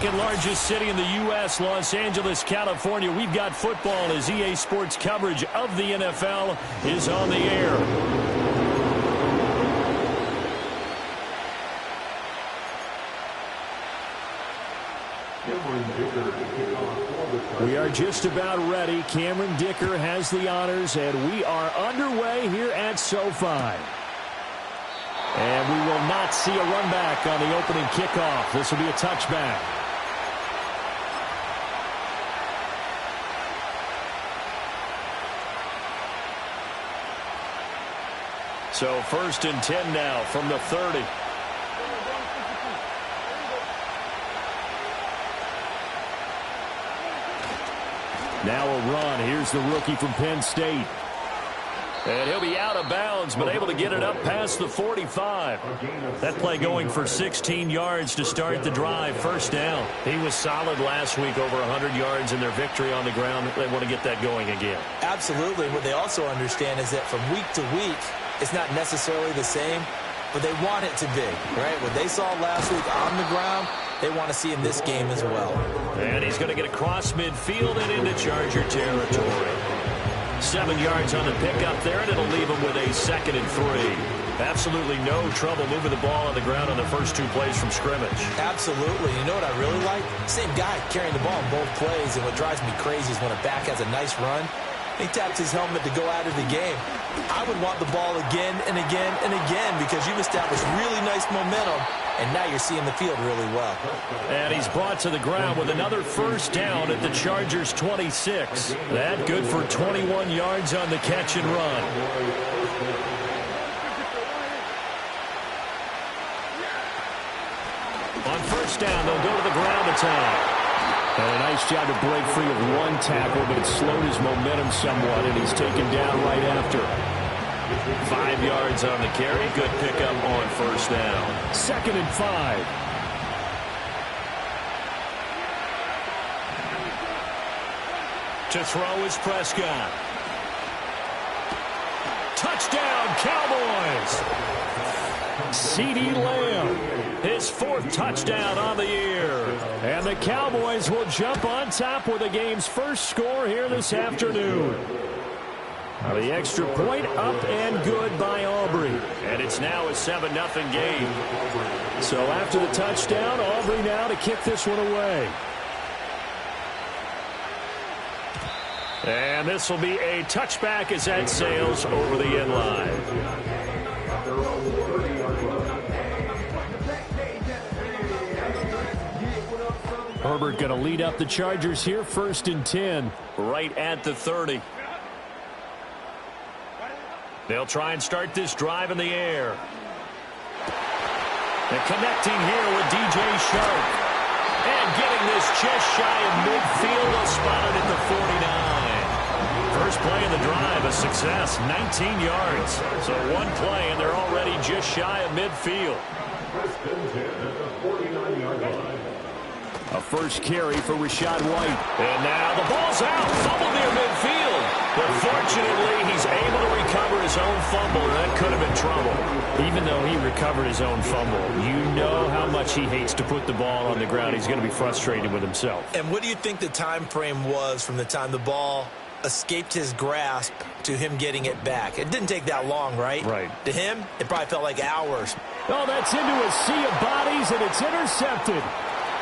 second largest city in the U.S., Los Angeles, California. We've got football as EA Sports coverage of the NFL is on the air. We are just about ready. Cameron Dicker has the honors, and we are underway here at SoFi. And we will not see a run back on the opening kickoff. This will be a touchback. So 1st and 10 now from the 30. Now a run. Here's the rookie from Penn State. And he'll be out of bounds, but able to get it up past the 45. That play going for 16 yards to start the drive. First down. He was solid last week, over 100 yards in their victory on the ground. They want to get that going again. Absolutely. What they also understand is that from week to week, it's not necessarily the same, but they want it to be, right? What they saw last week on the ground, they want to see in this game as well. And he's going to get across midfield and into Charger territory. 7 yards on the pickup there, and it'll leave him with a 2nd and 3. Absolutely no trouble moving the ball on the ground on the first 2 plays from scrimmage. Absolutely. You know what I really like? Same guy carrying the ball in both plays, and what drives me crazy is when a back has a nice run, he taps his helmet to go out of the game. I would want the ball again and again and again because you've established really nice momentum, and now you're seeing the field really well. And he's brought to the ground with another first down at the Chargers' 26. That good for 21 yards on the catch and run. On first down, they'll go to the ground attack. And a nice job to break free of one tackle, but it slowed his momentum somewhat, and he's taken down right after. 5 yards on the carry. Good pickup on first down. 2nd and 5. To throw is Prescott. Touchdown, Cowboys! CeeDee Lamb, his 4th touchdown on the year. And the Cowboys will jump on top with the game's first score here this afternoon. The extra point up and good by Aubrey. And it's now a 7-0 game. So after the touchdown, Aubrey now to kick this one away. And this will be a touchback as that sails over the end line. Herbert going to lead up the Chargers here, 1st and 10, right at the 30. They'll try and start this drive in the air. And connecting here with DJ Shark. And getting this just shy of midfield, they'll spot it at the 49. First play of the drive, a success, 19 yards. So one play, and they're already just shy of midfield. A first carry for Rachaad White. And now the ball's out. Fumble near midfield. But fortunately, he's able to recover his own fumble, and that could have been trouble. Even though he recovered his own fumble, you know how much he hates to put the ball on the ground. He's going to be frustrated with himself. And what do you think the time frame was from the time the ball escaped his grasp to him getting it back? It didn't take that long, right? Right. To him, it probably felt like hours. Oh, that's into a sea of bodies, and it's intercepted.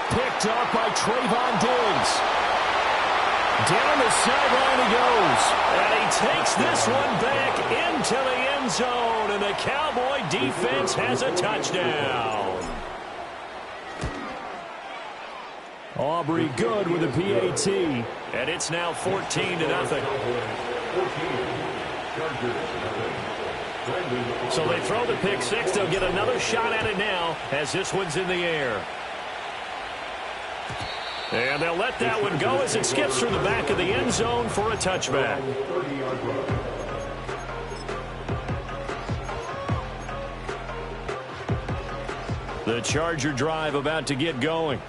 Picked up by Trayvon Diggs. Down the sideline he goes. And he takes this one back into the end zone. And the Cowboy defense has a touchdown. Aubrey good with a PAT. And it's now 14-0. So they throw the pick six. They'll get another shot at it now as this one's in the air. And they'll let that one go as it skips through the back of the end zone for a touchback. The Charger drive about to get going.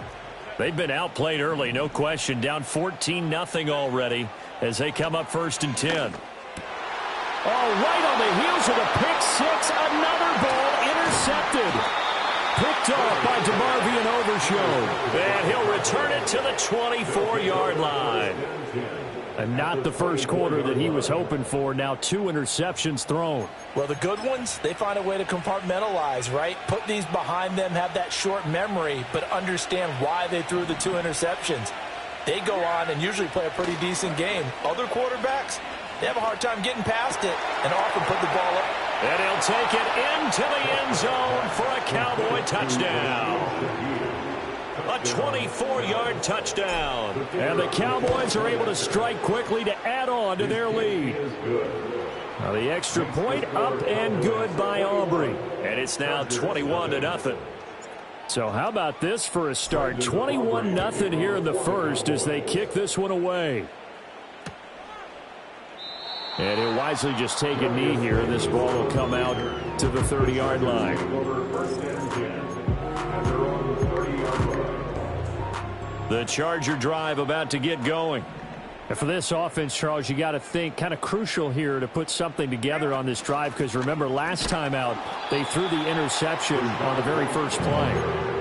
They've been outplayed early, no question. Down 14-0 already as they come up 1st and 10. Oh, right on the heels of the pick six. Another ball intercepted. picked off by DeMarvion Overshown. And he'll return it to the 24-yard line. And not the first quarter that he was hoping for. Now 2 interceptions thrown. Well, the good ones, they find a way to compartmentalize, right? Put these behind them, have that short memory, but understand why they threw the 2 interceptions. They go on and usually play a pretty decent game. Other quarterbacks, they have a hard time getting past it and often put the ball up. And he'll take it into the end zone for a Cowboy touchdown. A 24-yard touchdown. And the Cowboys are able to strike quickly to add on to their lead. Now the extra point up and good by Aubrey. And it's now 21-0. So how about this for a start? 21-0 here in the first as they kick this one away. And he'll wisely just take a knee here. This ball will come out to the 30-yard line. The Charger drive about to get going. And for this offense, Charles, you got to think kind of crucial here to put something together on this drive because remember last time out they threw the interception on the very first play.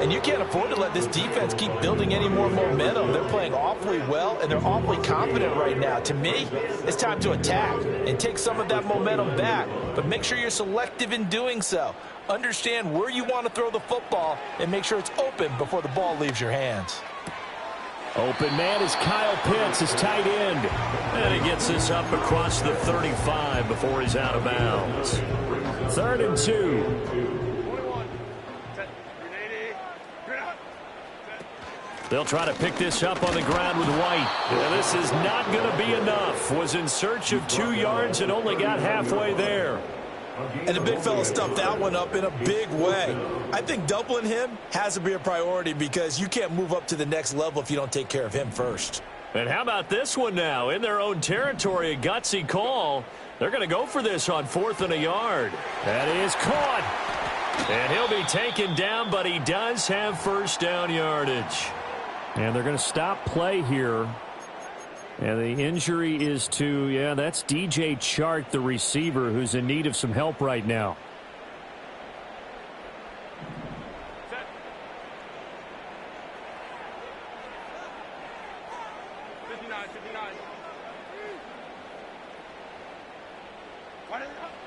And you can't afford to let this defense keep building any more momentum. They're playing awfully well and they're awfully confident right now. To me, it's time to attack and take some of that momentum back. But make sure you're selective in doing so. Understand where you want to throw the football and make sure it's open before the ball leaves your hands. Open man is Kyle Pitts, his tight end. And he gets this up across the 35 before he's out of bounds. 3rd and 2. They'll try to pick this up on the ground with White. And this is not going to be enough. Was in search of 2 yards and only got halfway there. And the big fella stuffed that one up in a big way. I think doubling him has to be a priority because you can't move up to the next level if you don't take care of him first. And how about this one now? In their own territory, a gutsy call. They're going to go for this on 4th and a yard. That is caught. And he'll be taken down, but he does have first down yardage. And they're going to stop play here. And the injury is to, yeah, that's DJ Chark, the receiver, who's in need of some help right now.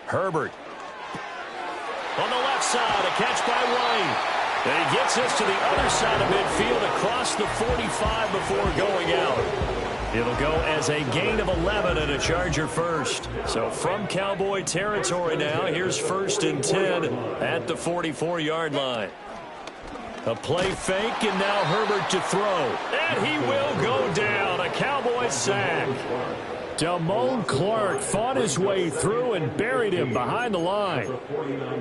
Herbert. On the left side, a catch by White. And he gets us to the other side of midfield across the 45 before going out. It'll go as a gain of 11 and a Charger first. So from Cowboy territory now, here's 1st and 10 at the 44-yard line. A play fake, and now Herbert to throw. And he will go down. A Cowboy sack. Damone Clark fought his way through and buried him behind the line.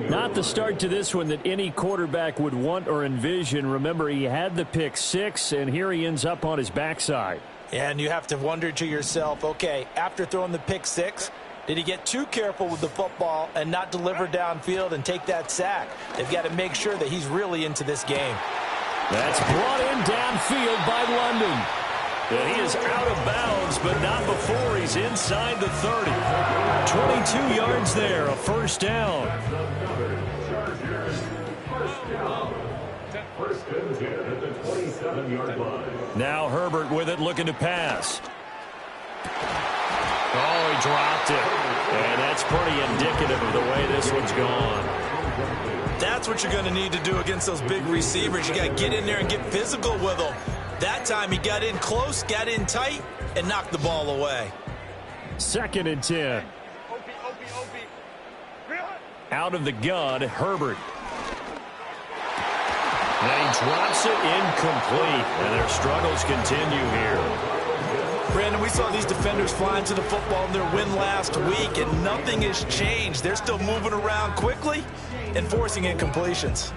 Not the start to this one that any quarterback would want or envision. Remember, he had the pick 6, and here he ends up on his backside. And you have to wonder to yourself, okay, after throwing the pick 6, did he get too careful with the football and not deliver downfield and take that sack? They've got to make sure that he's really into this game. That's brought in downfield by London. And he is out of bounds, but not before he's inside the 30. 22 yards there, a first down. Now Herbert with it, looking to pass. Oh, he dropped it. And that's pretty indicative of the way this one's gone. That's what you're going to need to do against those big receivers. You got to get in there and get physical with them. That time he got in close, got in tight, and knocked the ball away. 2nd and 10. Out of the gun, Herbert. And he drops it incomplete. And their struggles continue here. Brandon, we saw these defenders flying to the football in their win last week, and nothing has changed. They're still moving around quickly and forcing incompletions.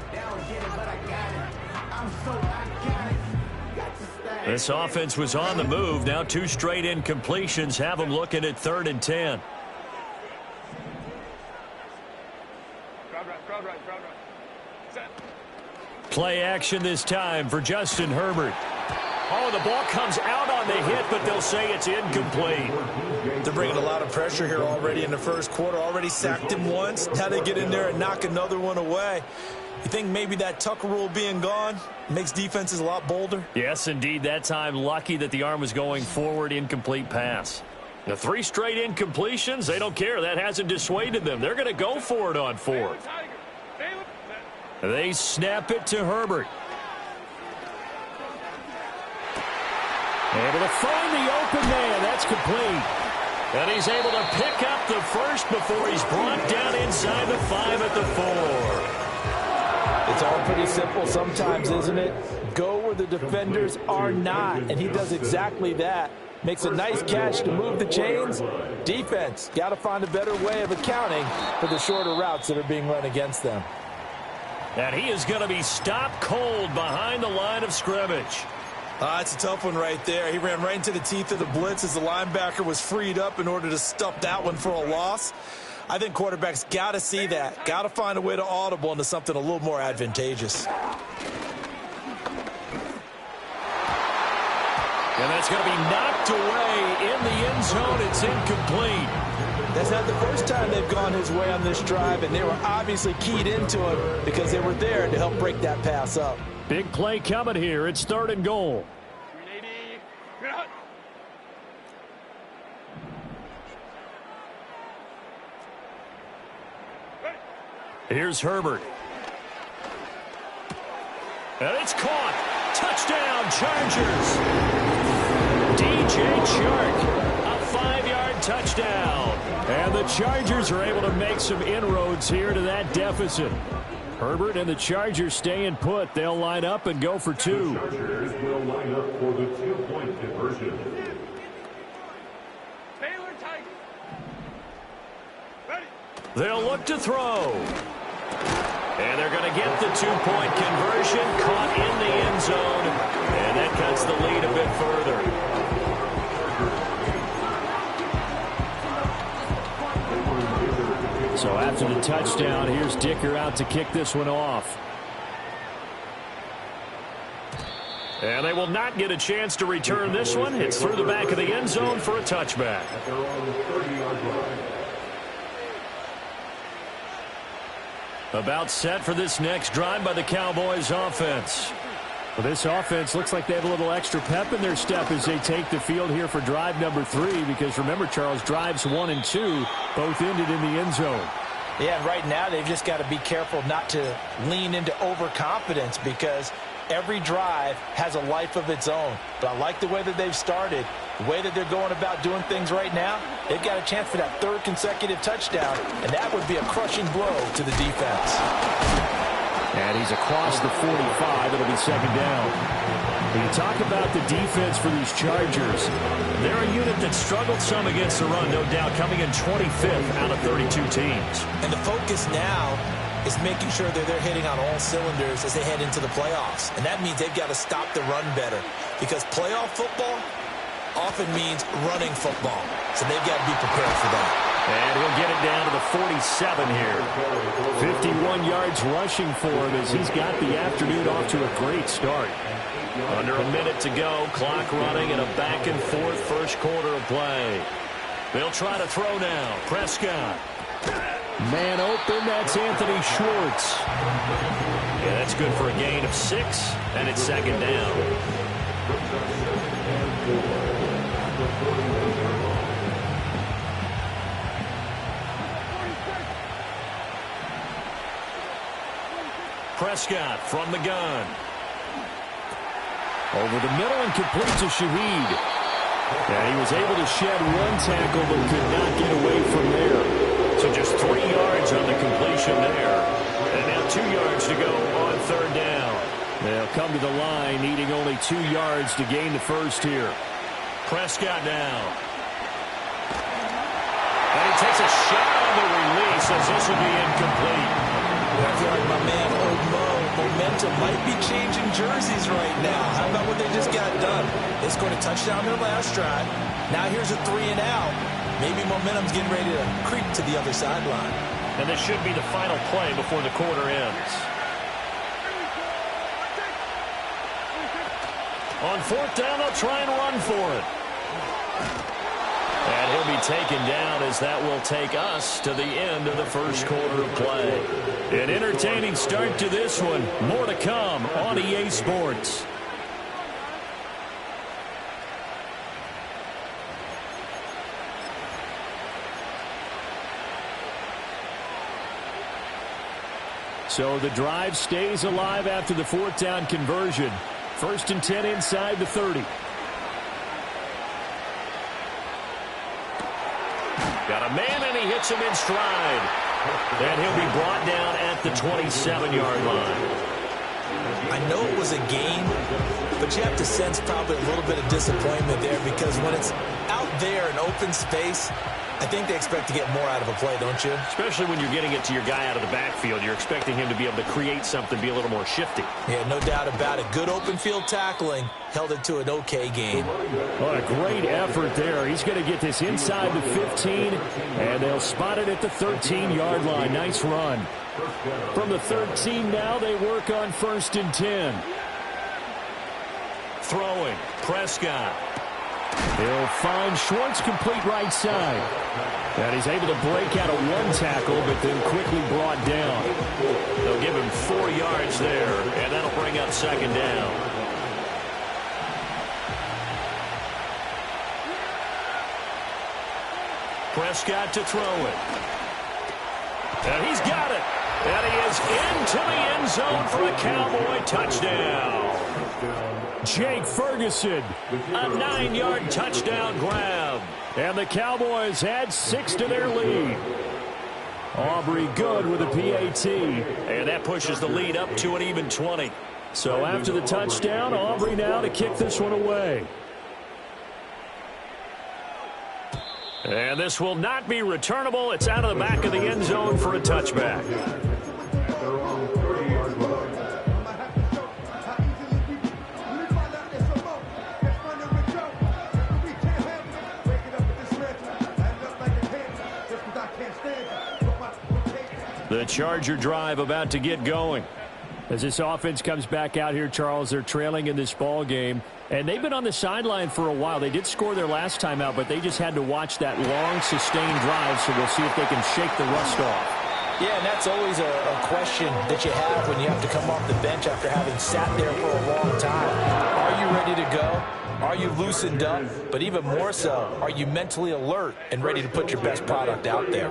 This offense was on the move. Now 2 straight incompletions have them looking at 3rd and 10. Play action this time for Justin Herbert. Oh, the ball comes out on the hit, but they'll say it's incomplete. They're bringing a lot of pressure here already in the first quarter. Already sacked him once. Now they get in there and knock another one away. You think maybe that Tucker rule being gone makes defenses a lot bolder? Yes, indeed. That time, lucky that the arm was going forward. Incomplete pass. The 3 straight incompletions, they don't care. That hasn't dissuaded them. They're going to go for it on 4th. They snap it to Herbert. Able to find the open man. That's complete. And he's able to pick up the first before he's brought down inside the 5 at the 4. It's all pretty simple sometimes, isn't it? Go where the defenders are not, and he does exactly that. Makes a nice catch to move the chains. Defense, got to find a better way of accounting for the shorter routes that are being run against them. And he is going to be stopped cold behind the line of scrimmage. It's a tough one right there. He ran right into the teeth of the blitz as the linebacker was freed up in order to stuff that one for a loss. I think quarterbacks got to see that. Got to find a way to audible into something a little more advantageous. And that's going to be knocked away in the end zone. It's incomplete. That's not the first time they've gone his way on this drive, and they were obviously keyed into it because they were there to help break that pass up. Big play coming here. It's 3rd and goal. Here's Herbert. And it's caught. Touchdown, Chargers. DJ Chark, a 5-yard touchdown. And the Chargers are able to make some inroads here to that deficit. Herbert and the Chargers staying put. They'll line up and go for 2. Chargers will line up for the 2-point conversion. They'll look to throw. And they're going to get the 2-point conversion, caught in the end zone. And that cuts the lead a bit further. So after the touchdown, here's Dicker out to kick this one off. And they will not get a chance to return this one. It's through the back of the end zone for a touchback. About set for this next drive by the Cowboys offense. Well, this offense looks like they have a little extra pep in their step as they take the field here for drive number 3. Because remember, Charles, drives 1 and 2 both ended in the end zone. Yeah, and right now they've just got to be careful not to lean into overconfidence because every drive has a life of its own. But I like the way that they've started, the way that they're going about doing things right now. They've got a chance for that 3rd consecutive touchdown, and that would be a crushing blow to the defense. And he's across the 45. It'll be 2nd down. When you talk about the defense for these Chargers, they're a unit that struggled some against the run, no doubt, coming in 25th out of 32 teams. And the focus now is making sure that they're hitting on all cylinders as they head into the playoffs. And that means they've got to stop the run better because playoff football often means running football. So they've got to be prepared for that. And he'll get it down to the 47 here. 51 yards rushing for him as he's got the afternoon off to a great start. Under a minute to go, clock running and a back-and-forth first quarter of play. They'll try to throw now. Prescott. Man open, that's Anthony Schwartz. Yeah, that's good for a gain of 6, and it's 2nd down. Prescott from the gun. Over the middle and complete to Shaheed. And he was able to shed 1 tackle but could not get away from there. So just 3 yards on the completion there. And now 2 yards to go on 3rd down. They'll come to the line needing only 2 yards to gain the first here. Prescott now. And he takes a shot on the release as this will be incomplete. I feel like my man Omo, momentum might be changing jerseys right now. How about what they just got done? They scored a touchdown their last drive. Now here's a 3 and out. Maybe momentum's getting ready to creep to the other sideline. And this should be the final play before the quarter ends. On fourth down, they'll try and run for it. And he'll be taken down as that will take us to the end of the first quarter of play. An entertaining start to this one. More to come on EA Sports. So the drive stays alive after the fourth down conversion. 1st and 10 inside the 30. Got a man, and he hits him in stride. And he'll be brought down at the 27-yard line. I know it was a game, but you have to sense probably a little bit of disappointment there because when it's out there in open space, I think they expect to get more out of a play, don't you? Especially when you're getting it to your guy out of the backfield. You're expecting him to be able to create something, be a little more shifty. Yeah, no doubt about it. Good open field tackling held it to an okay game. What a great effort there. He's going to get this inside the 15, and they'll spot it at the 13-yard line. Nice run. From the 13 now, they work on 1st and 10. Throwing. Prescott. He'll find Schwartz complete right side. And he's able to break out of one tackle, but then quickly brought down. They'll give him 4 yards there, and that'll bring up 2nd down. Prescott to throw it. And he's got it. And he is into the end zone for a Cowboy touchdown. Jake Ferguson, a 9-yard touchdown grab. And the Cowboys add 6 to their lead. Aubrey good with a PAT. And that pushes the lead up to an even 20. So after the touchdown, Aubrey now to kick this one away. And this will not be returnable. It's out of the back of the end zone for a touchback. The Charger drive about to get going. As this offense comes back out here, Charles, they're trailing in this ball game. And they've been on the sideline for a while. They did score their last time out, but they just had to watch that long, sustained drive, so we'll see if they can shake the rust off. Yeah, and that's always a question that you have when you have to come off the bench after having sat there for a long time. Are you ready to go? Are you loosened up? But even more so, are you mentally alert and ready to put your best product out there?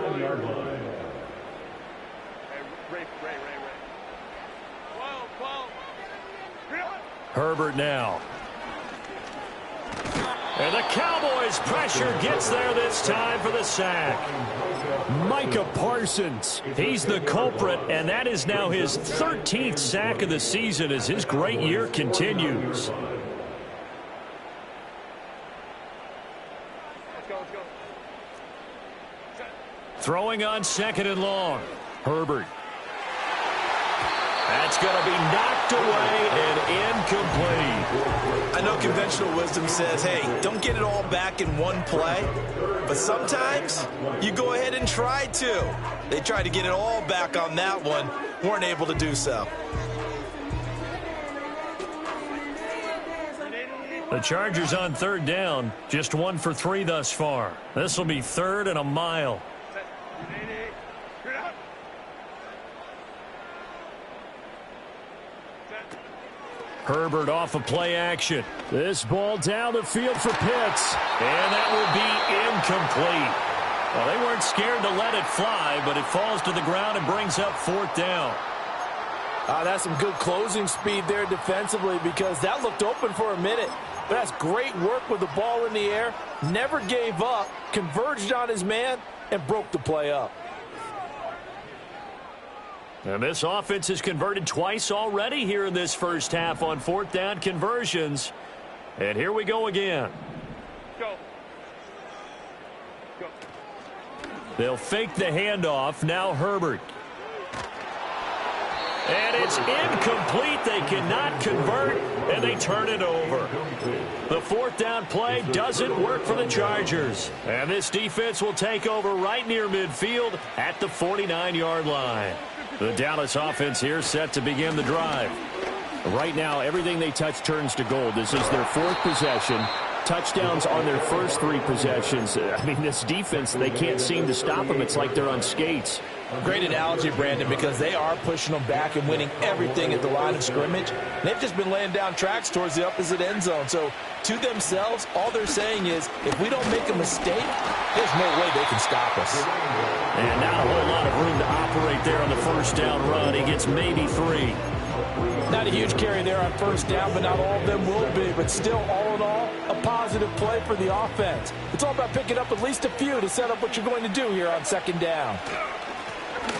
Herbert now. And the Cowboys' pressure gets there this time for the sack. Micah Parsons, he's the culprit, and that is now his 13th sack of the season as his great year continues. Throwing on 2nd and long. Herbert. That's going to be knocked away and incomplete. I know conventional wisdom says, hey, don't get it all back in one play. But sometimes you go ahead and try to. They tried to get it all back on that one. Weren't able to do so. The Chargers on 3rd down. Just 1 for 3 thus far. This will be 3rd and a mile. Herbert off of play action. This ball down the field for Pitts. And that will be incomplete. Well, they weren't scared to let it fly, but it falls to the ground and brings up 4th down. That's some good closing speed there defensively because that looked open for a minute. But that's great work with the ball in the air. Never gave up, converged on his man, and broke the play up. And this offense has converted twice already here in this first half on 4th down conversions. And here we go again. Go. They'll fake the handoff. Now Herbert. And it's incomplete. They cannot convert, and they turn it over. The 4th down play doesn't work for the Chargers. And this defense will take over right near midfield at the 49-yard line. The Dallas offense here set to begin the drive. Right now, everything they touch turns to gold. This is their 4th possession. Touchdowns on their first 3 possessions. I mean, this defense, they can't seem to stop them. It's like they're on skates. Great analogy, Brandon, because they are pushing them back and winning everything at the line of scrimmage. They've just been laying down tracks towards the opposite end zone. So, to themselves, all they're saying is, if we don't make a mistake, there's no way they can stop us. And not a whole lot of room to operate there on the first down run. He gets maybe 3. Not a huge carry there on first down, but not all of them will be. But still, all in all, a positive play for the offense. It's all about picking up at least a few to set up what you're going to do here on second down.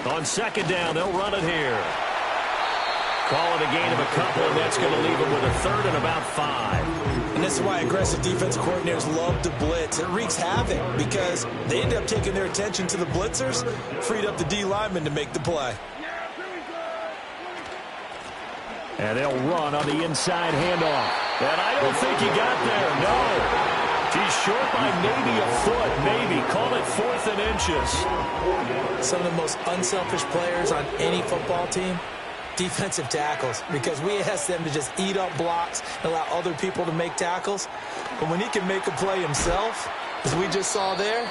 On second down, they'll run it here. Call it a gain of a couple, and that's going to leave them with a 3rd and about 5. And this is why aggressive defensive coordinators love to blitz. It wreaks havoc because they end up taking their attention to the blitzers, freed up the D lineman to make the play. And they'll run on the inside handoff. And I don't think he got there. No. He's short by maybe a foot. Maybe. Call it 4th and inches. Some of the most unselfish players on any football team, defensive tackles, because we ask them to just eat up blocks and allow other people to make tackles. But when he can make a play himself, as we just saw there,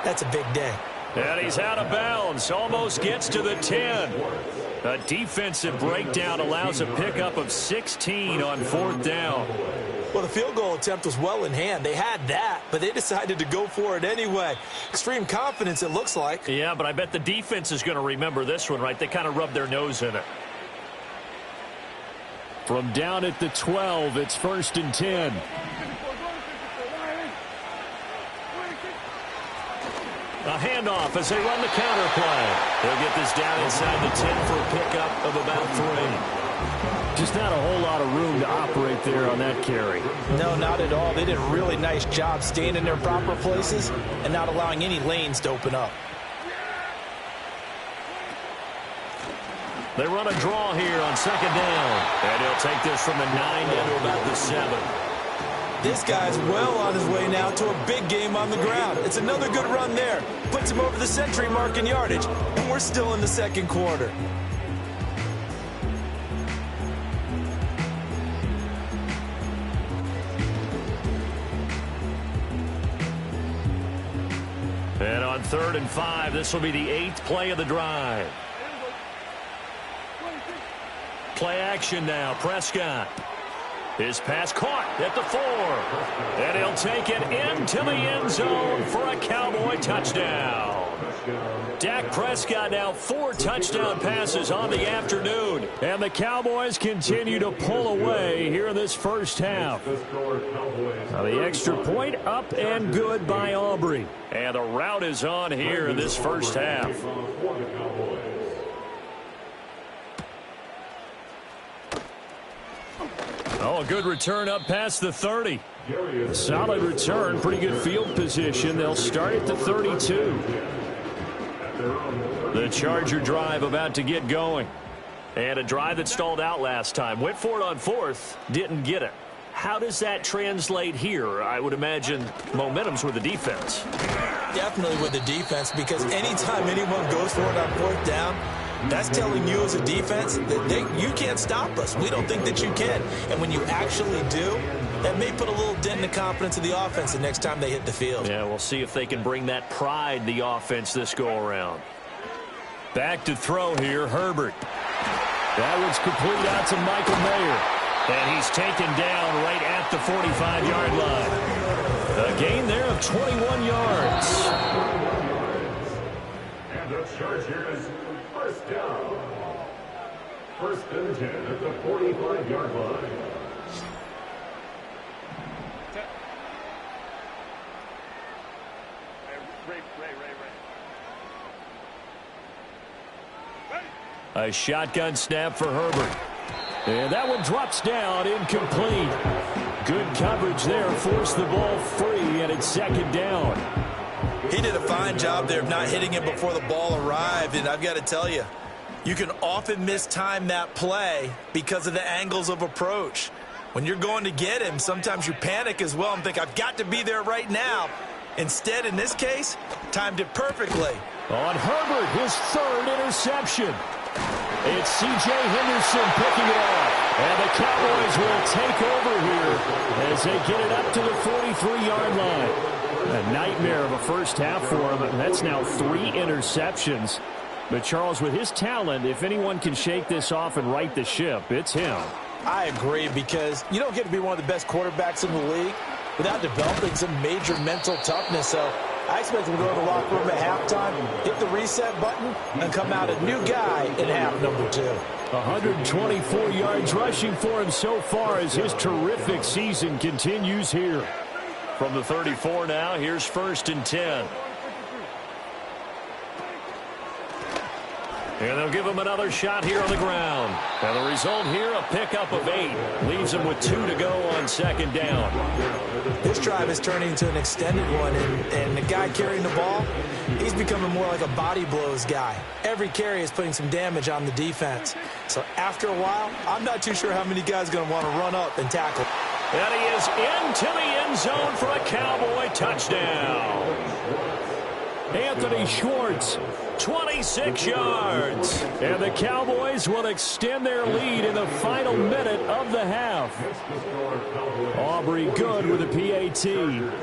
that's a big day. And he's out of bounds. Almost gets to the 10. A defensive breakdown allows a pickup of 16 on 4th down. Well, the field goal attempt was well in hand. They had that, but they decided to go for it anyway. Extreme confidence, it looks like. Yeah, but I bet the defense is going to remember this one, right? They kind of rubbed their nose in it. From down at the 12, it's 1st and 10. A handoff as they run the counter play. They'll get this down inside the 10 for a pickup of about 3. Just not a whole lot of room to operate there on that carry. No, not at all. They did a really nice job staying in their proper places and not allowing any lanes to open up. They run a draw here on second down. And he'll take this from the 9 down to about the 7. This guy's well on his way now to a big game on the ground. It's another good run there. Puts him over the century mark in yardage. And we're still in the second quarter. And on 3rd and 5, this will be the 8th play of the drive. Play action now. Prescott. His pass caught at the 4. And he'll take it into the end zone for a Cowboy touchdown. Dak Prescott now 4 touchdown passes on the afternoon. And the Cowboys continue to pull away here in this first half. Now the extra point up and good by Aubrey. And the route is on here in this first half. Oh, a good return up past the 30. Solid return, pretty good field position. They'll start at the 32. The Charger drive about to get going. And a drive that stalled out last time. Went for it on 4th, didn't get it. How does that translate here? I would imagine momentum's with the defense. Definitely with the defense, because anytime anyone goes for it on 4th down, that's telling you as a defense that you can't stop us. We don't think that you can. And when you actually do, that may put a little dent in the confidence of the offense the next time they hit the field. Yeah, we'll see if they can bring that pride, the offense, this go-around. Back to throw here, Herbert. That one's complete out to Michael Mayer. And he's taken down right at the 45-yard line. A gain there of 21 yards. And the Chargers first down. 1st and 10 at the 45-yard line. A shotgun snap for Herbert. And that one drops down, incomplete. Good coverage there, forced the ball free, and it's 2nd down. He did a fine job there of not hitting it before the ball arrived, and I've got to tell you, you can often mistime that play because of the angles of approach. When you're going to get him, sometimes you panic as well and think, I've got to be there right now. Instead, in this case, timed it perfectly. On Herbert, his 3rd interception. It's C.J. Henderson picking it off. And the Cowboys will take over here as they get it up to the 43-yard line. A nightmare of a first half for him, and that's now 3 interceptions. But, Charles, with his talent, if anyone can shake this off and right the ship, it's him. I agree, because you don't get to be one of the best quarterbacks in the league without developing some major mental toughness. So I expect him to go to the locker room at halftime, hit the reset button, and come out a new guy in half number 2. 124 yards rushing for him so far as his terrific season continues here. From the 34 now, here's 1st and 10. And they'll give him another shot here on the ground. And the result here, a pickup of 8. Leaves him with 2 to go on 2nd down. This drive is turning into an extended one, and the guy carrying the ball, he's becoming more like a body blows guy. Every carry is putting some damage on the defense. So after a while, I'm not too sure how many guys are going to want to run up and tackle. And he is into the end zone for a Cowboy touchdown. Anthony Schwartz, 26 yards. And the Cowboys will extend their lead in the final minute of the half. Aubrey Good with a PAT.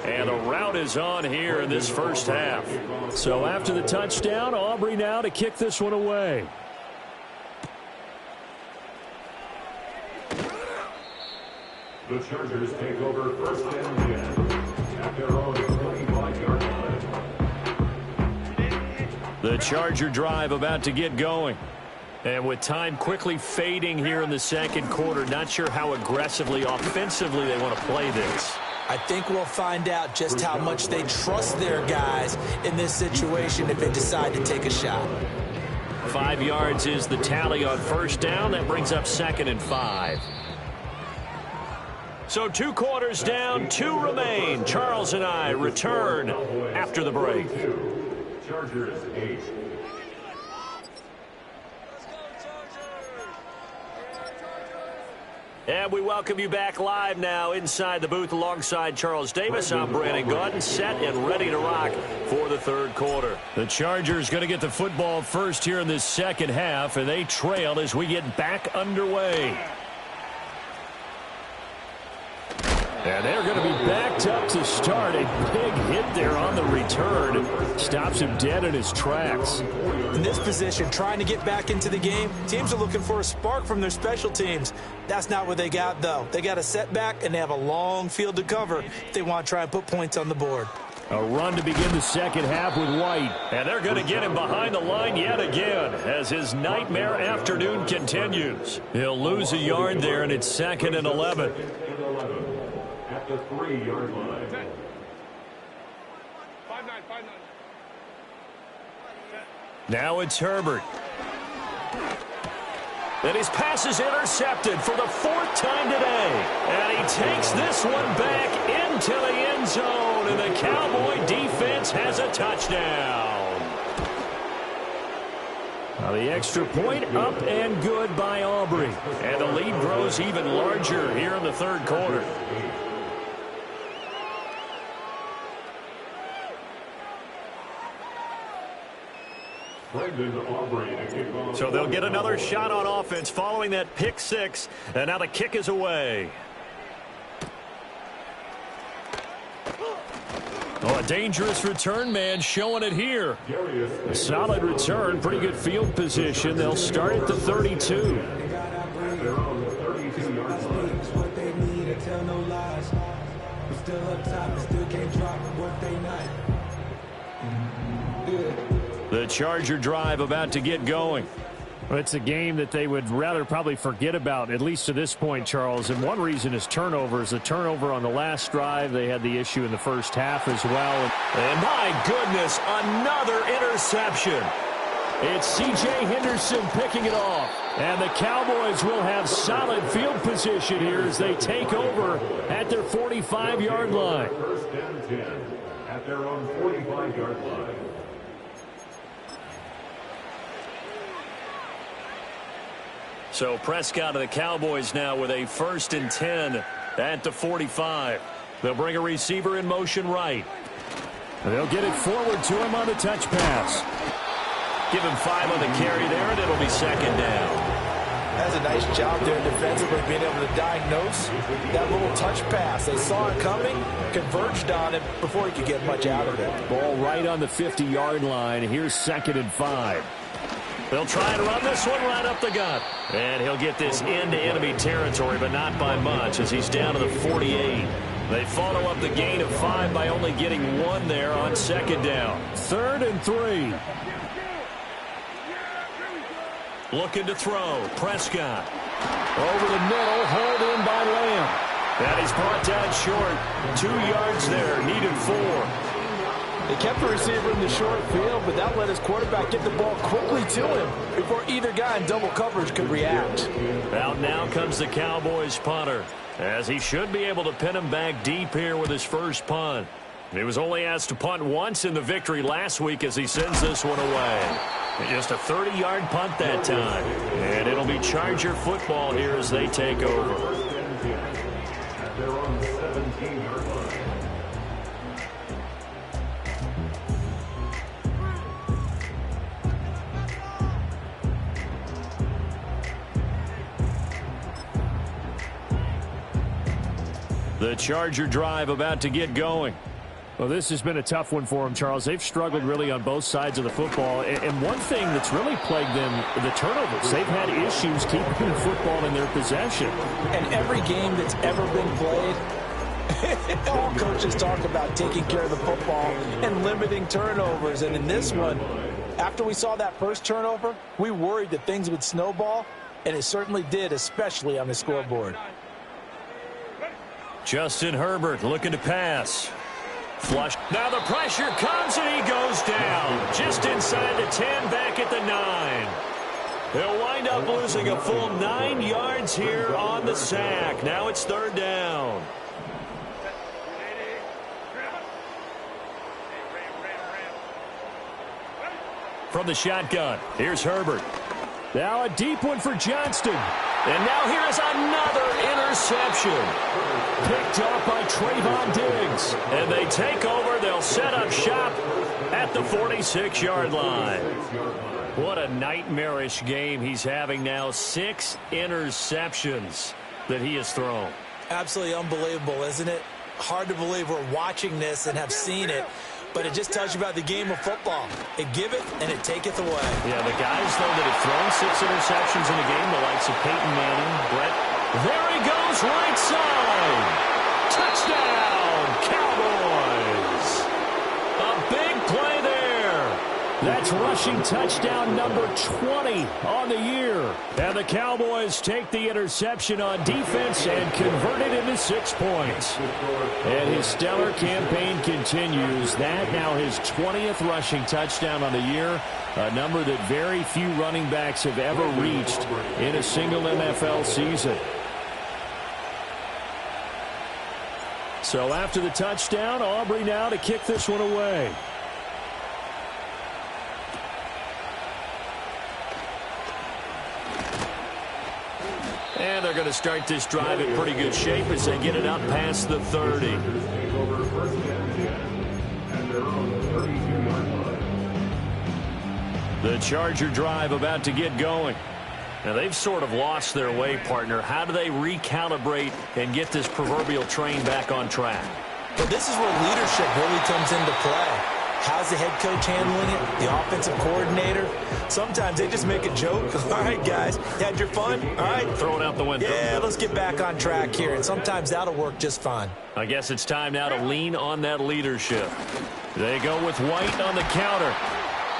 And the route is on here in this first half. So after the touchdown, Aubrey now to kick this one away. The Chargers take over 1st and 10 at their own 25-yard line. The Charger drive about to get going. And with time quickly fading here in the 2nd quarter, not sure how aggressively, offensively they want to play this. I think we'll find out just how much they trust their guys in this situation if they decide to take a shot. 5 yards is the tally on 1st down. That brings up 2nd and 5. So 2 quarters down, 2 remain. Charles and I return after the break. Chargers 8. And we welcome you back live now inside the booth alongside Charles Davis. I'm Brandon Gaudin, set and ready to rock for the 3rd quarter. The Chargers going to get the football first here in this 2nd half, and they trail as we get back underway. And they're going to be backed up to start. A big hit there on the return. Stops him dead in his tracks. In this position, trying to get back into the game, teams are looking for a spark from their special teams. That's not what they got, though. They got a setback, and they have a long field to cover if they want to try and put points on the board. A run to begin the 2nd half with White. And they're going to get him behind the line yet again as his nightmare afternoon continues. He'll lose a yard there, and it's 2nd and 11. At the 3-yard line. 5-9. Now it's Herbert. And his pass is intercepted for the 4th time today. And he takes this one back into the end zone. And the Cowboy defense has a touchdown. Now the extra point up and good by Aubrey. And the lead grows even larger here in the 3rd quarter. So they'll get another shot on offense following that pick 6. And now the kick is away. Oh, a dangerous return man showing it here. A solid return, pretty good field position. They'll start at the 32. The Charger drive about to get going. Well, it's a game that they would rather probably forget about, at least to this point, Charles. And one reason is turnovers. A turnover on the last drive. They had the issue in the first half as well. And my goodness, another interception. It's C.J. Henderson picking it off. And the Cowboys will have solid field position here as they take over at their 45-yard line. 1st and 10 at their own 45-yard line. So Prescott of the Cowboys now with a 1st and 10 at the 45. They'll bring a receiver in motion right. They'll get it forward to him on the touch pass. Give him 5 on the carry there, and it'll be 2nd down. That's a nice job there defensively, being able to diagnose that little touch pass. They saw it coming, converged on it before he could get much out of it. Ball right on the 50-yard line. Here's 2nd and 5. They'll try and run this one right up the gut. And he'll get this into enemy territory, but not by much, as he's down to the 48. They follow up the gain of 5 by only getting 1 there on 2nd down. 3rd and 3. Looking to throw. Prescott. Over the middle, hauled in by Lamb. And he's brought down short. 2 yards there, needed 4. They kept the receiver in the short field, but that let his quarterback get the ball quickly to him before either guy in double coverage could react. Out now comes the Cowboys punter, as he should be able to pin him back deep here with his first punt. He was only asked to punt once in the victory last week as he sends this one away. Just a 30-yard punt that time. And it'll be Charger football here as they take over. They're on the 17-yard line. The Charger drive about to get going. Well, this has been a tough one for them, Charles. They've struggled really on both sides of the football. And one thing that's really plagued them, the turnovers. They've had issues keeping the football in their possession. And every game that's ever been played, all coaches talk about taking care of the football and limiting turnovers. And in this one, after we saw that first turnover, we worried that things would snowball, and it certainly did, especially on the scoreboard. Justin Herbert looking to pass. Flush. Now the pressure comes and he goes down. Just inside the 10, back at the 9. He'll wind up losing a full 9 yards here on the sack. Now it's 3rd down. From the shotgun, here's Herbert. Now a deep one for Johnston. And now here is another interception. Picked off by Trayvon Diggs. And they take over. They'll set up shop at the 46-yard line. What a nightmarish game he's having now. 6 interceptions that he has thrown. Absolutely unbelievable, isn't it? Hard to believe we're watching this and have seen it. But it just tells you about the game of football. It giveth and it taketh away. Yeah, the guys, though, that have thrown 6 interceptions in a game, the likes of Peyton Manning, Brett. There he goes, right side. Touchdown, Cowboys. A big play there. That's rushing touchdown number 20 on the year. And the Cowboys take the interception on defense and convert it into 6 points. And his stellar campaign continues. That now his 20th rushing touchdown on the year, a number that very few running backs have ever reached in a single NFL season. So after the touchdown, Aubrey now to kick this one away. And they're going to start this drive in pretty good shape as they get it up past the 30. The Charger drive about to get going. Now, they've sort of lost their way, partner. How do they recalibrate and get this proverbial train back on track? But this is where leadership really comes into play. How's the head coach handling it? The offensive coordinator? Sometimes they just make a joke. All right, guys, you had your fun? All right. Throw it out the window. Yeah, let's get back on track here. And sometimes that'll work just fine. I guess it's time now to lean on that leadership. They go with White on the counter.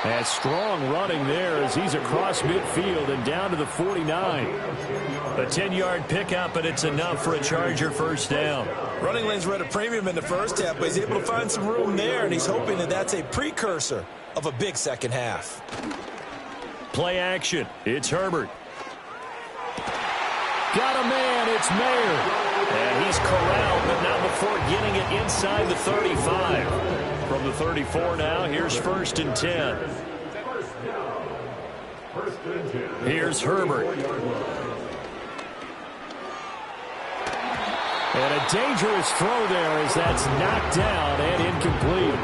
And strong running there as he's across midfield and down to the 49. A 10-yard pickup, and it's enough for a Charger first down. Running lanes were at a premium in the first half, but he's able to find some room there, and he's hoping that that's a precursor of a big second half. Play action. It's Herbert. Got a man. It's Mayer. And he's corralled, but not before getting it inside the 35. From the 34 now, here's 1st and 10. Here's Herbert. And a dangerous throw there as that's knocked down and incomplete.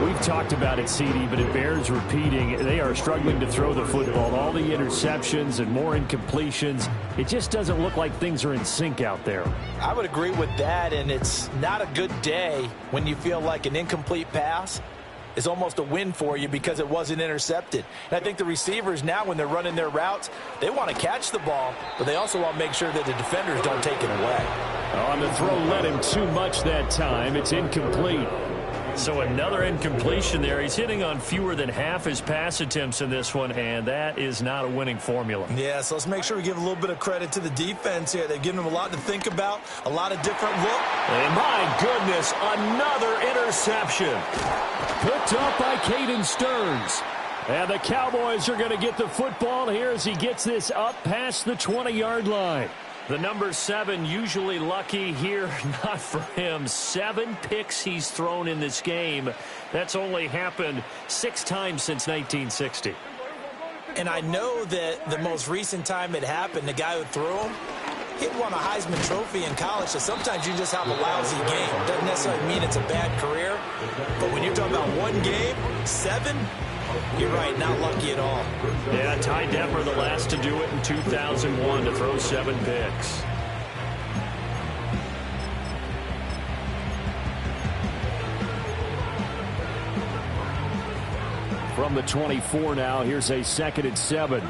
We've talked about it, CD, but it bears repeating. They are struggling to throw the football. All the interceptions and more incompletions. It just doesn't look like things are in sync out there. I would agree with that, and it's not a good day when you feel like an incomplete pass is almost a win for you because it wasn't intercepted. And I think the receivers now, when they're running their routes, they want to catch the ball, but they also want to make sure that the defenders don't take it away. On the throw, led him too much that time. It's incomplete. So another incompletion there. He's hitting on fewer than half his pass attempts in this one, and that is not a winning formula. Yeah, so let's make sure we give a little bit of credit to the defense here. They've given them a lot to think about, a lot of different looks. And my goodness, another interception. Picked up by Caden Stearns. And the Cowboys are going to get the football here as he gets this up past the 20-yard line. The number 7 usually lucky here, not for him. 7 picks he's thrown in this game. That's only happened 6 times since 1960. And I know that the most recent time it happened, the guy who threw him, he won a Heisman Trophy in college, so sometimes you just have a lousy game. Doesn't necessarily mean it's a bad career, but when you're talking about one game, 7, you're right, not lucky at all. Yeah, Ty Detmer, the last to do it in 2001, to throw 7 picks. From the 24 now, here's a 2nd and 7.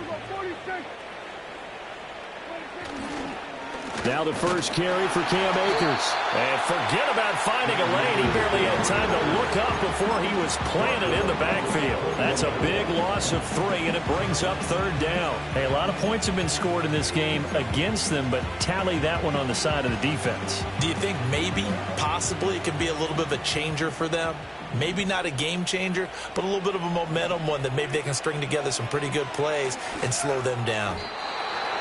Now the first carry for Cam Akers. And forget about finding a lane. He barely had time to look up before he was planted in the backfield. That's a big loss of 3, and it brings up 3rd down. Hey, a lot of points have been scored in this game against them, but tally that one on the side of the defense. Do you think maybe, possibly, it could be a little bit of a changer for them? Maybe not a game changer, but a little bit of a momentum one that maybe they can string together some pretty good plays and slow them down.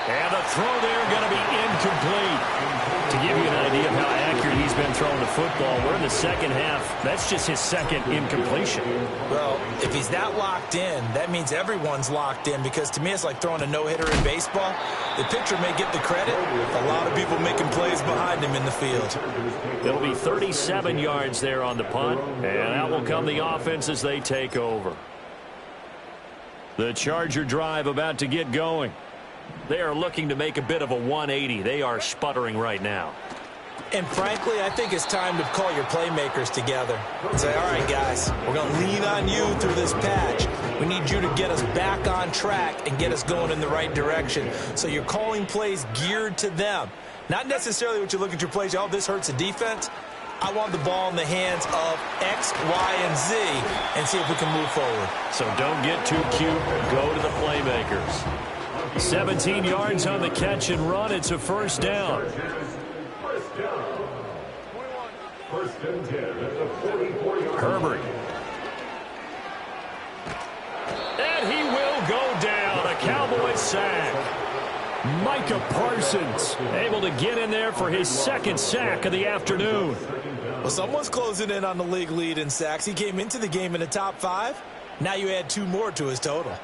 And the throw there going to be incomplete. To give you an idea of how accurate he's been throwing the football, we're in the second half. That's just his 2nd incompletion. Well, if he's that locked in, that means everyone's locked in, because to me it's like throwing a no-hitter in baseball. The pitcher may get the credit. A lot of people making plays behind him in the field. It'll be 37 yards there on the punt, and out will come the offense as they take over. The Charger drive about to get going. They are looking to make a bit of a 180. They are sputtering right now. And frankly, I think it's time to call your playmakers together and say, all right, guys, we're going to lean on you through this patch. We need you to get us back on track and get us going in the right direction. So you're calling plays geared to them. Not necessarily what you look at your plays, oh, this hurts the defense. I want the ball in the hands of X, Y, and Z and see if we can move forward. So don't get too cute. Go to the playmakers. 17 yards on the catch and run. It's a 1st down. First and 10 at the 44-yard Herbert. And he will go down. A Cowboys sack. Micah Parsons able to get in there for his 2nd sack of the afternoon. Well, someone's closing in on the league lead in sacks. He came into the game in the top 5. Now you add 2 more to his total.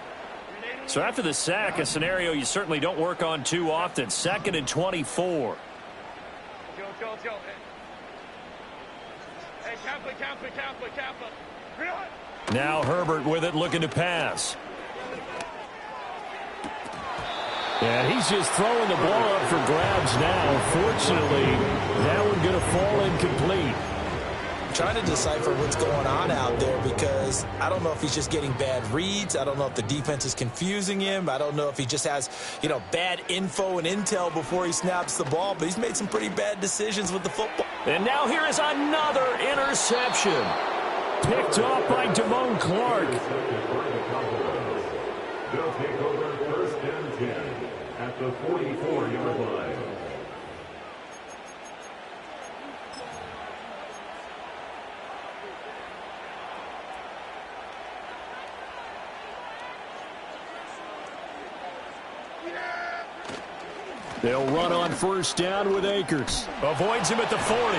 So after the sack, a scenario you certainly don't work on too often. 2nd and 24. Now Herbert with it, looking to pass. And he's just throwing the ball up for grabs now. Fortunately, that one going to fall incomplete. Trying to decipher what's going on out there, because I don't know if he's just getting bad reads. I don't know if the defense is confusing him. I don't know if he just has, bad info and intel before he snaps the ball, but he's made some pretty bad decisions with the football. And now here is another interception. Picked off by Damone Clark. They'll take over 1st and 10 at the 44-yard line. They'll run on 1st down with Akers. Avoids him at the 40.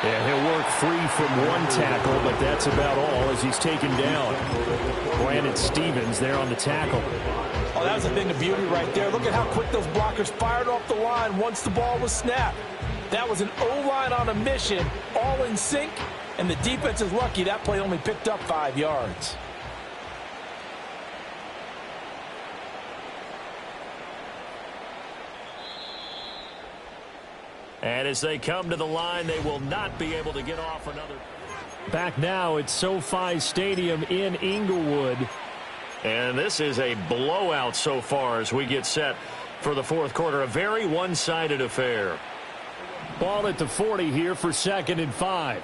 And he'll work free from 1 tackle, but that's about all as he's taken down. Brandon Stevens there on the tackle. Oh, that was a thing of beauty right there. Look at how quick those blockers fired off the line once the ball was snapped. That was an O-line on a mission, all in sync, and the defense is lucky that play only picked up 5 yards. And as they come to the line, they will not be able to get off another. Back now at SoFi Stadium in Inglewood. And this is a blowout so far as we get set for the fourth quarter. A very one-sided affair. Ball at the 40 here for 2nd and 5.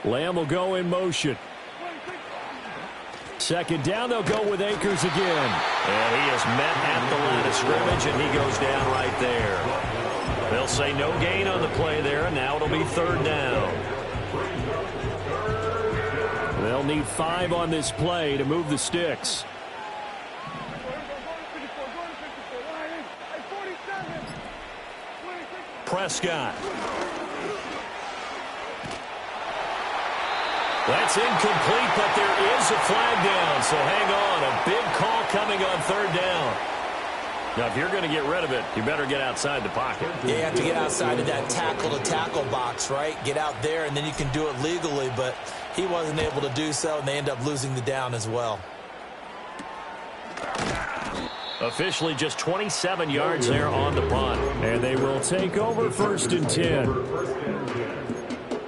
Lamb will go in motion. 2nd down, they'll go with Akers again. And he is met at the line of scrimmage, and he goes down right there. They'll say no gain on the play there, and now it'll be 3rd down. They'll need 5 on this play to move the sticks. Prescott. That's incomplete, but there is a flag down, so hang on. A big call coming on 3rd down. Now, if you're going to get rid of it, you better get outside the pocket. Yeah, you have to get outside of that tackle-to-tackle box, right? Get out there, and then you can do it legally, but he wasn't able to do so, and they end up losing the down as well. Officially just 27 yards there on the punt. And they will take over 1st and 10.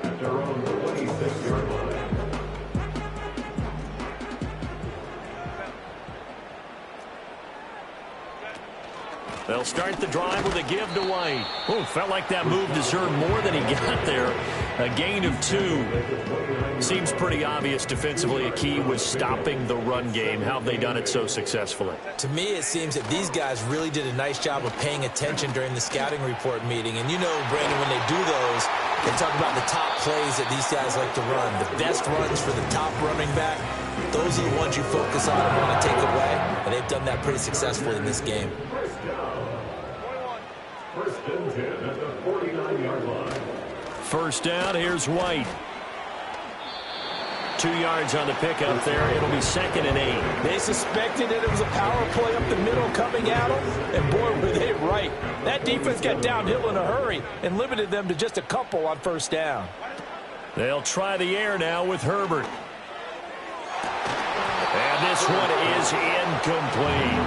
At their own 26-yard line. They'll start the drive with a give to White. Oh, felt like that move deserved more than he got there. A gain of 2. Seems pretty obvious defensively. A key was stopping the run game. How have they done it so successfully? To me, it seems that these guys really did a nice job of paying attention during the scouting report meeting. And you know, Brandon, when they do those, they talk about the top plays that these guys like to run. The best runs for the top running back, those are the ones you focus on and want to take away. And they've done that pretty successfully in this game. 1st and 10 at the 49-yard line. 1st down, here's White. 2 yards on the pickup there. It'll be 2nd and 8. They suspected that it was a power play up the middle coming at them, and boy, were they right. That defense got downhill in a hurry and limited them to just a couple on 1st down. They'll try the air now with Herbert. And this one is incomplete.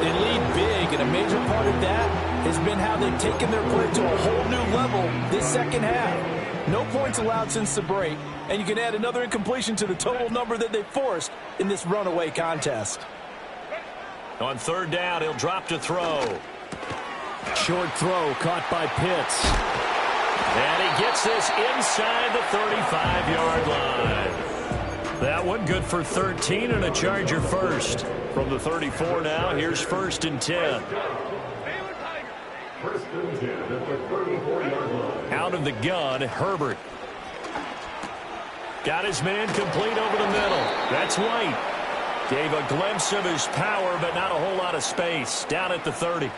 They lead big, and a major part of that has been how they've taken their play to a whole new level this 2nd half. No points allowed since the break, and you can add another incompletion to the total number that they forced in this runaway contest. On 3rd down, he'll drop to throw. Short throw caught by Pitts. And he gets this inside the 35-yard line. That one good for 13 and a Charger first. From the 34 now, here's 1st and 10. 1st and 10 at the 34-yard line. Out of the gun, Herbert. Got his man complete over the middle. That's White. Gave a glimpse of his power, but not a whole lot of space. Down at the 30.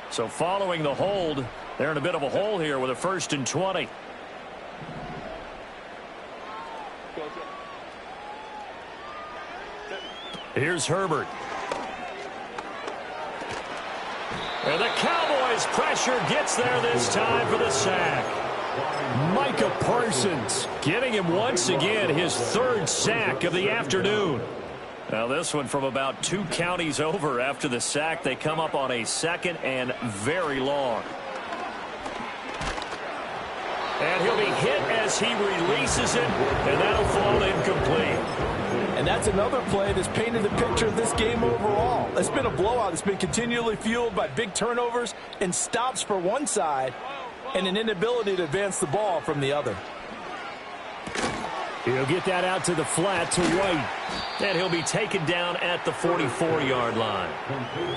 So following the hold, they're in a bit of a hole here with a 1st and 20. Here's Herbert. And the Cowboys pressure gets there this time for the sack. Micah Parsons getting him once again his 3rd sack of the afternoon. Now this one from about 2 counties over. After the sack, they come up on a 2nd and very long. And he'll be hit as he releases it, and that'll fall incomplete. And that's another play that's painted the picture of this game overall. It's been a blowout. It's been continually fueled by big turnovers and stops for one side and an inability to advance the ball from the other. He'll get that out to the flat to White. And he'll be taken down at the 44-yard line.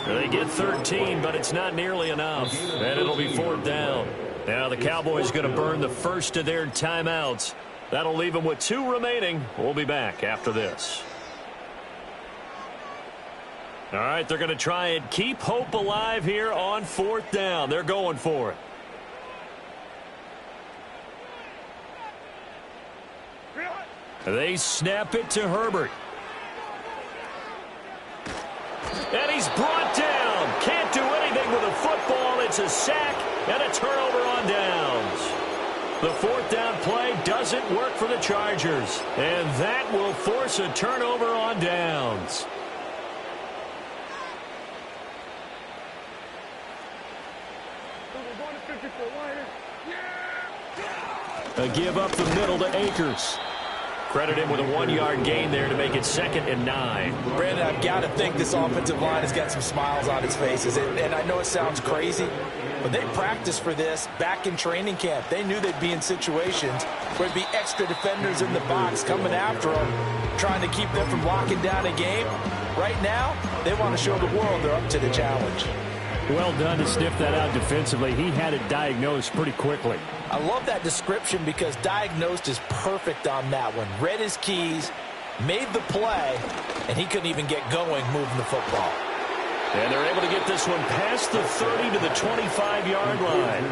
They get 13, but it's not nearly enough. And it'll be 4th down. Now the Cowboys going to burn the first of their timeouts. That'll leave them with 2 remaining. We'll be back after this. All right, they're going to try and keep hope alive here on 4th down. They're going for it. They snap it to Herbert. And he's brought down. Can't do anything with a football. It's There's a sack and a turnover on downs. The fourth down play doesn't work for the Chargers, and that will force a turnover on downs. A give up the middle to Akers. Credit him with a 1-yard gain there to make it 2nd and 9. Brandon, I've got to think this offensive line has got some smiles on its faces. And I know it sounds crazy, but they practiced for this back in training camp. They knew they'd be in situations where there'd be extra defenders in the box coming after them, trying to keep them from locking down a game. Right now, they want to show the world they're up to the challenge. Well done to sniff that out defensively. He had it diagnosed pretty quickly. I love that description because diagnosed is perfect on that one. Read his keys, made the play, and he couldn't even get going moving the football. And they're able to get this one past the 30 to the 25-yard line.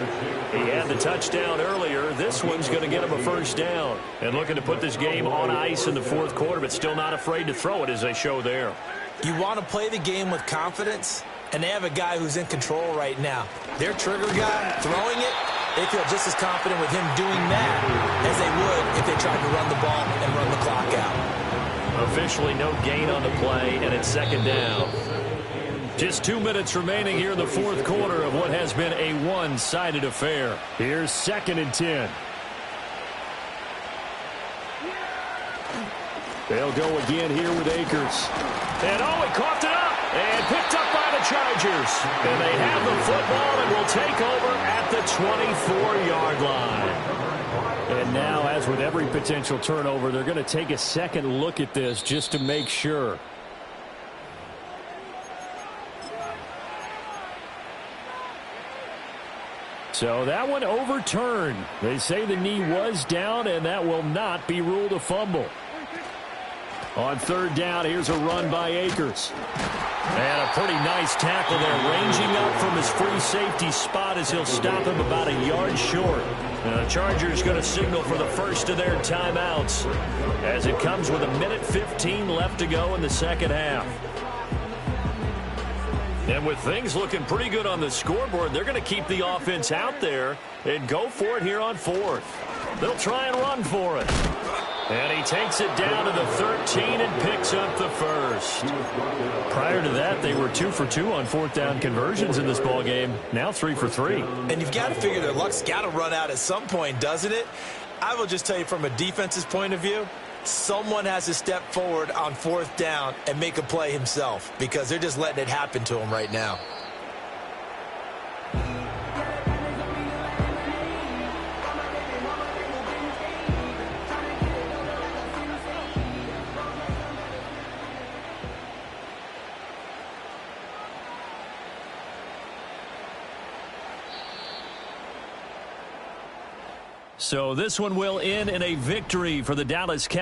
He had the touchdown earlier. This one's going to get him a first down. And looking to put this game on ice in the fourth quarter, but still not afraid to throw it as they show there. You want to play the game with confidence, and they have a guy who's in control right now. Their trigger guy throwing it, they feel just as confident with him doing that as they would if they tried to run the ball and run the clock out. Officially no gain on the play, and it's 2nd down. Just 2 minutes remaining here in the fourth quarter of what has been a one-sided affair. Here's 2nd and 10. They'll go again here with Akers. And he coughed it up and picked up by the Chargers. And they have the football and will take over at the 24-yard line. And now, as with every potential turnover, they're going to take a second look at this just to make sure. So that one overturned. They say the knee was down, and that will not be ruled a fumble. On 3rd down, here's a run by Akers. And a pretty nice tackle there, ranging up from his free safety spot as he'll stop him about a yard short. And the Chargers going to signal for the first of their timeouts as it comes with 1:15 left to go in the second half. And with things looking pretty good on the scoreboard, they're going to keep the offense out there and go for it here on 4th. They'll try and run for it. And he takes it down to the 13 and picks up the first. Prior to that, they were 2 for 2 on 4th down conversions in this ballgame. Now 3 for 3. And you've got to figure their luck's got to run out at some point, doesn't it? I will just tell you from a defense's point of view, someone has to step forward on 4th down and make a play himself because they're just letting it happen to him right now. So this one will end in a victory for the Dallas Cowboys.